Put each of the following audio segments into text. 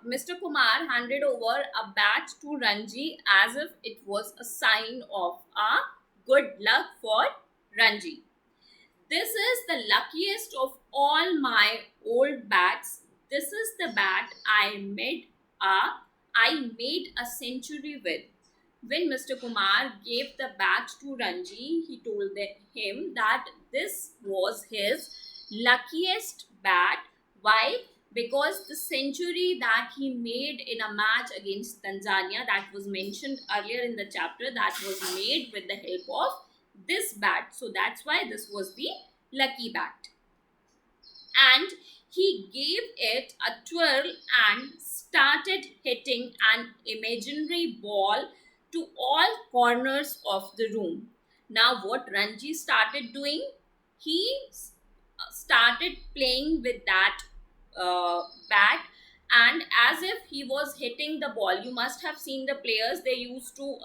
Mr. Kumar handed over a bat to Ranji as if it was a sign of a good luck for Ranji. This is the luckiest of all my old bats. This is the bat I made a century with. When Mr. Kumar gave the bat to Ranji, he told him that this was his luckiest bat. Why? Because the century that he made in a match against Tanzania, that was mentioned earlier in the chapter, that was made with the help of this bat. So that's why this was the lucky bat. And he gave it a twirl and started hitting an imaginary ball to all corners of the room. Now, what Ranji started doing, he started playing with that bat, and as if he was hitting the ball. You must have seen the players, they used to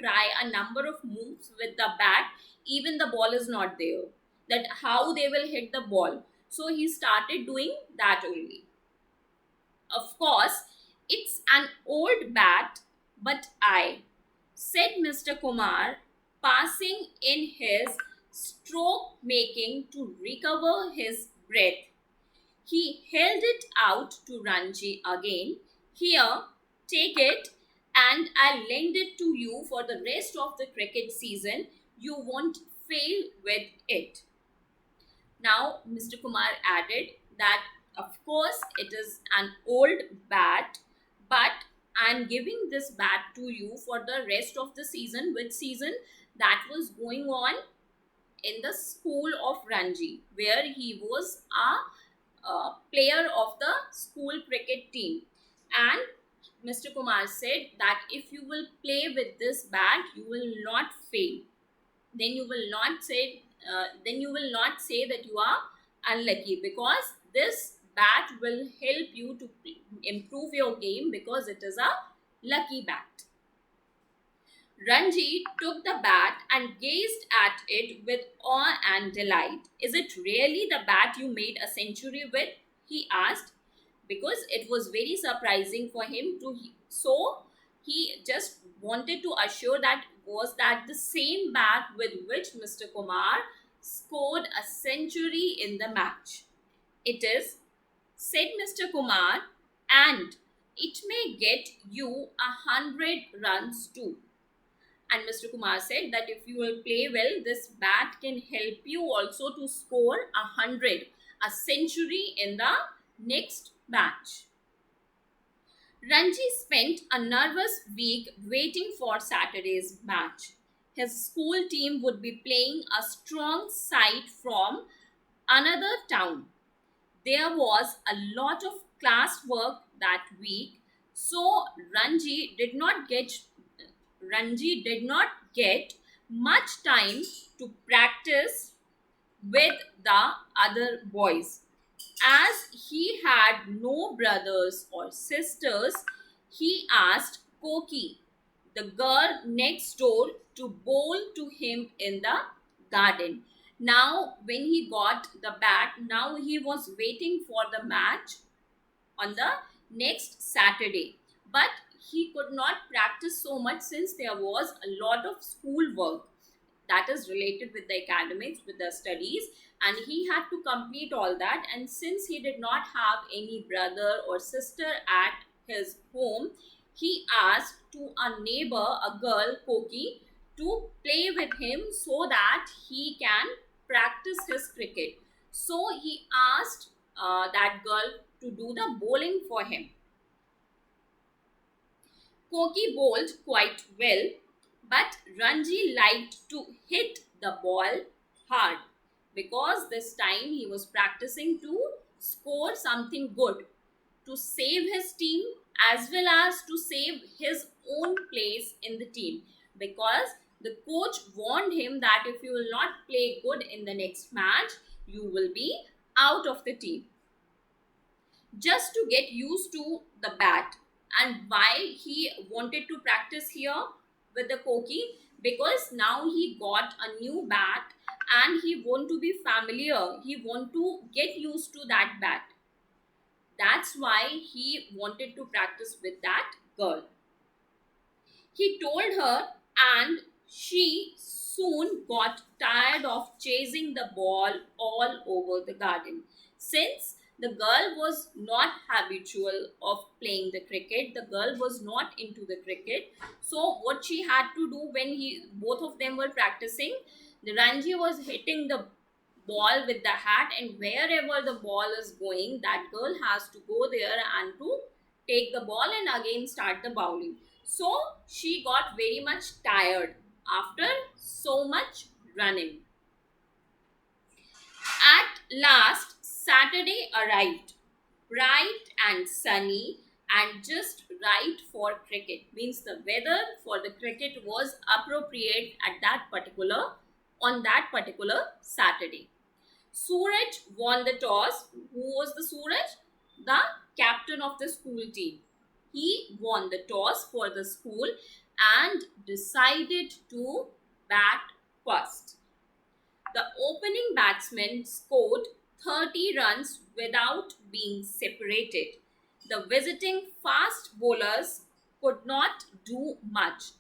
try a number of moves with the bat, even the ball is not there, that how they will hit the ball. So he started doing that only. Of course, it's an old bat, but I, said Mr. Kumar, passing in his stroke making to recover his breath. He held it out to Ranji again. Here, take it, and I'll lend it to you for the rest of the cricket season. You won't fail with it. Now, Mr. Kumar added that, of course, it is an old bat, but I'm giving this bat to you for the rest of the season. Which season? That was going on in the school of Ranji, where he was a player of the school cricket team. And Mr. Kumar said that if you will play with this bat, you will not fail. Then you will not say that you are unlucky, because this bat will help you to improve your game, because it is a lucky bat. Ranji took the bat and gazed at it with awe and delight. Is it really the bat you made a century with? He asked, because it was very surprising for him to. So he just wanted to assure that was that the same bat with which Mr. Kumar scored a century in the match. It is, said Mr. Kumar, and it may get you 100 runs too. And Mr. Kumar said that if you will play well, this bat can help you also to score 100, a century in the next match. Ranji spent a nervous week waiting for Saturday's match. His school team would be playing a strong side from another town. There was a lot of class work that week, so Ranji did not get much time to practice with the other boys. As he had no brothers or sisters, he asked Koki, the girl next door, to bowl to him in the garden. Now, when he got the bat, now he was waiting for the match on the next Saturday. But he could not practice so much since there was a lot of school work that is related with the academics, with the studies, and he had to complete all that. And since he did not have any brother or sister at his home, he asked to a neighbor, a girl, Koki, to play with him so that he can practice his cricket. So he asked that girl to do the bowling for him. Koki bowled quite well, but Ranji liked to hit the ball hard, because this time he was practicing to score something good, to save his team as well as to save his own place in the team, because the coach warned him that if you will not play good in the next match, you will be out of the team. Just to get used to the bat. And why he wanted to practice here with the Koki? Because now he got a new bat and he want to be familiar, he want to get used to that bat. That's that's why he wanted to practice with that girl. He told her, and she soon got tired of chasing the ball all over the garden. Since the girl was not habitual of playing the cricket, the girl was not into the cricket. So what she had to do when he both of them were practicing, the Ranji was hitting the ball with the hat, and wherever the ball is going, that girl has to go there and to take the ball and again start the bowling. So she got very much tired after so much running. At last, Saturday arrived, bright and sunny and just right for cricket. Means the weather for the cricket was appropriate at that particular on that particular Saturday. Suraj won the toss. Who was the Suraj? The captain of the school team. He won the toss for the school and decided to bat first. The opening batsman scored 30 runs without being separated. The visiting fast bowlers could not do much.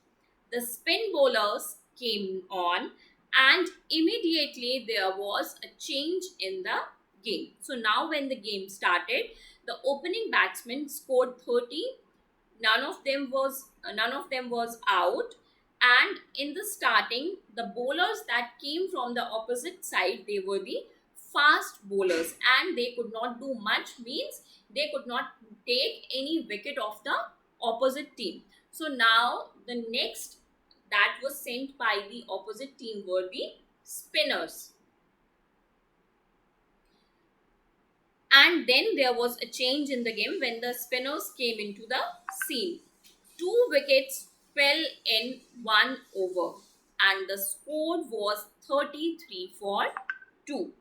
The spin bowlers came on, and immediately there was a change in the game. So now when the game started, the opening batsman scored 30. None of them was out, and in the starting, the bowlers that came from the opposite side, they were the fast bowlers, and they could not do much. Means they could not take any wicket of the opposite team. So now the next that was sent by the opposite team were the spinners. And then there was a change in the game when the spinners came into the scene. Two wickets fell in one over, and the score was 33 for 2.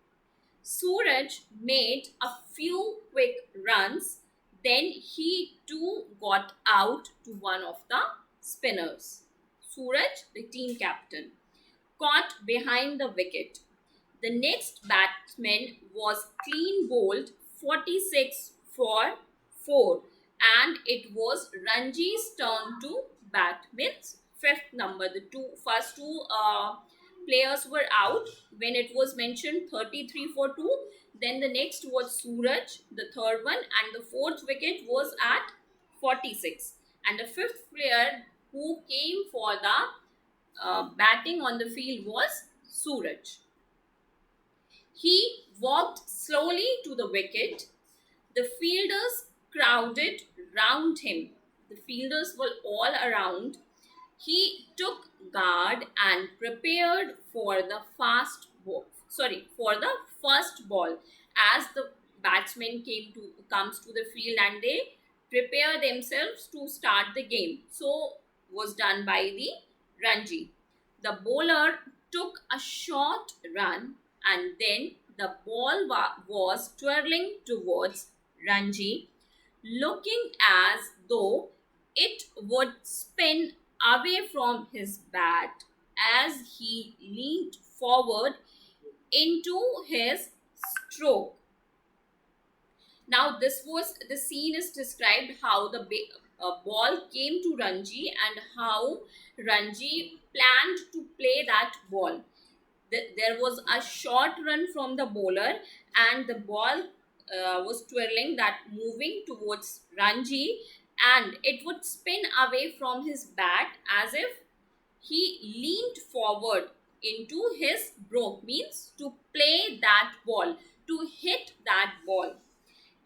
Suraj made a few quick runs, then he too got out to one of the spinners. Suraj, the team captain, caught behind the wicket. The next batsman was clean bowled 46 for 4, and it was Ranji's turn to bat. Means fifth number. The first two players were out when it was mentioned 33 for 2. Then the next was Suraj, the third one, and the fourth wicket was at 46. And the fifth player who came for the batting on the field was Suraj. He walked slowly to the wicket. The fielders crowded round him. The fielders were all around. He took guard and prepared for the for the first ball. As the batsman comes to the field, and they prepare themselves to start the game. So was done by the Ranji. The bowler took a short run, and then the ball was twirling towards Ranji, looking as though it would spin away from his bat as he leaned forward into his stroke. Now, the scene is described how the ball came to Ranji and how Ranji planned to play that ball. There was a short run from the bowler, and the ball was twirling, that moving towards Ranji, and it would spin away from his bat as if he leaned forward into his broke. Means to play that ball, to hit that ball.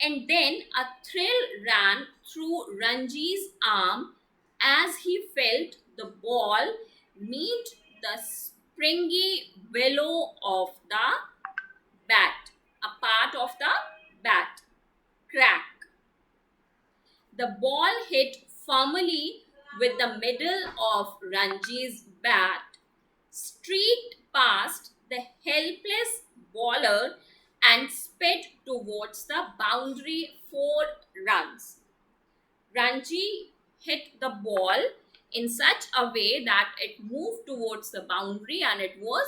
And then a thrill ran through Ranji's arm as he felt the ball meet the springy willow of the bat, a part of the bat crack. The ball hit firmly with the middle of Ranji's bat, streaked past the helpless bowler, and sped towards the boundary 4 runs. Ranji hit the ball in such a way that it moved towards the boundary, and it was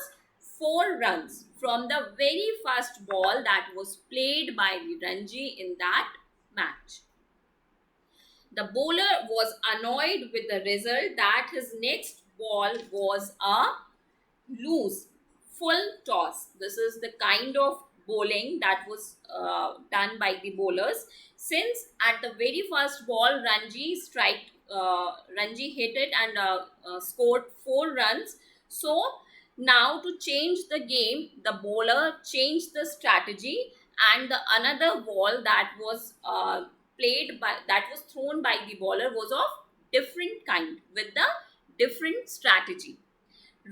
4 runs from the very first ball that was played by the Ranji in that match. The bowler was annoyed with the result that his next ball was a loose full toss. This is the kind of bowling that was done by the bowlers. Since at the very first ball, Ranji hit it and scored 4 runs. So now to change the game, the bowler changed the strategy, and the another ball that was that was thrown by the bowler was of different kind with the different strategy.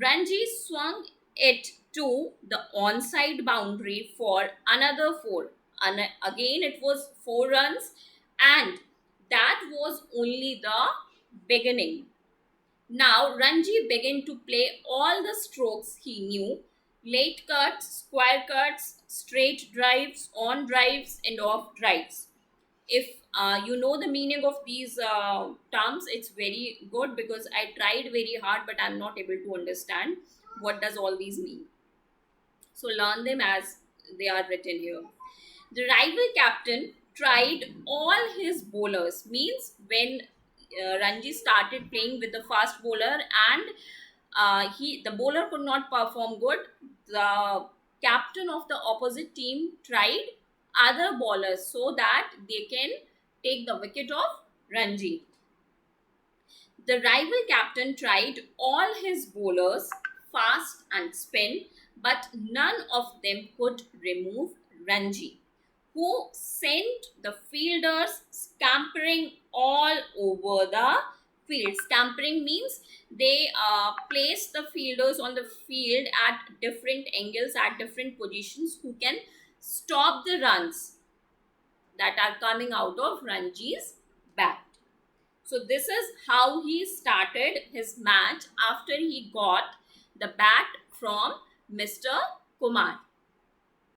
Ranji swung it to the onside boundary for another 4. And again, it was 4 runs, and that was only the beginning. Now, Ranji began to play all the strokes he knew: late cuts, square cuts, straight drives, on drives, and off drives. If you know the meaning of these terms, it's very good, because I tried very hard but I'm not able to understand what does all these mean. So learn them as they are written here. The rival captain tried all his bowlers, means when Ranji started playing with the fast bowler, and the bowler could not perform good, the captain of the opposite team tried other bowlers so that they can take the wicket of Ranji. The rival captain tried all his bowlers, fast and spin, but none of them could remove Ranji, who sent the fielders scampering all over the field. Scampering means they place the fielders on the field at different angles, at different positions, who can stop the runs that are coming out of Ranji's bat. So this is how he started his match after he got the bat from Mr. Kumar.